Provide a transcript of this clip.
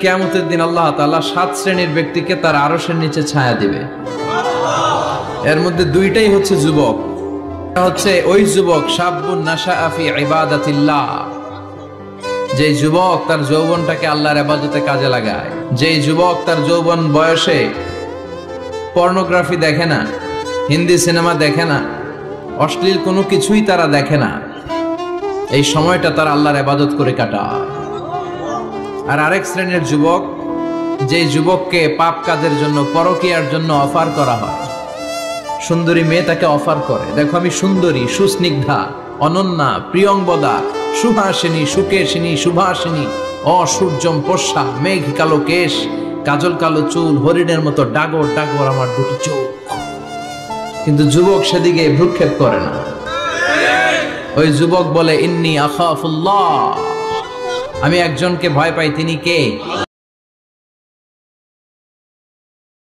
কিয়ামতের দিন আল্লাহ তাআলা 7 শ্রেণীর ব্যক্তিকে তার আরশের নিচে ছায়া দিবে। এর মধ্যে দুইটাই হচ্ছে যুবক। হচ্ছে ওই যুবক শাবুন নাশাআ ফি ইবাদাতিল্লাহ, যে যুবক তার যৌবনটাকে আল্লাহর ইবাদতে কাজে লাগায়, যে যুবক তার যৌবন বয়সে পর্নোগ্রাফি দেখে না, হিন্দি সিনেমা দেখে না, অশ্লীল কোনো কিছুই তারা দেখে না, এই সময়টা তারা আল্লাহর ইবাদত করে কাটায়। আর আরেক শ্রেণীর যুবক, যে যুবককে পাপ কাজের জন্য, পরকীয়ার জন্য অফার করা হয়, সুন্দরী মেয়ে তাকে অফার করে, দেখো আমি সুন্দরী, সুস্নিগ্ধা, অনন্যা, প্রিয়ংবদা, সুহাসিনী, সুকেশিনী, সুভাসিনী, অসূর্যম পোষা, মেঘ কালো কেশ, কাজল কালো চুল, হরিণের মতো ডাগর ডাগর আমার দুটি চোখ। কিন্তু যুবক সেদিকে ভ্রুক্ষেপ করে না। ওই যুবক বলে ইন্নী আখাফুল্লাহ, আমি একজনকে ভয় পাই, তিনি কে?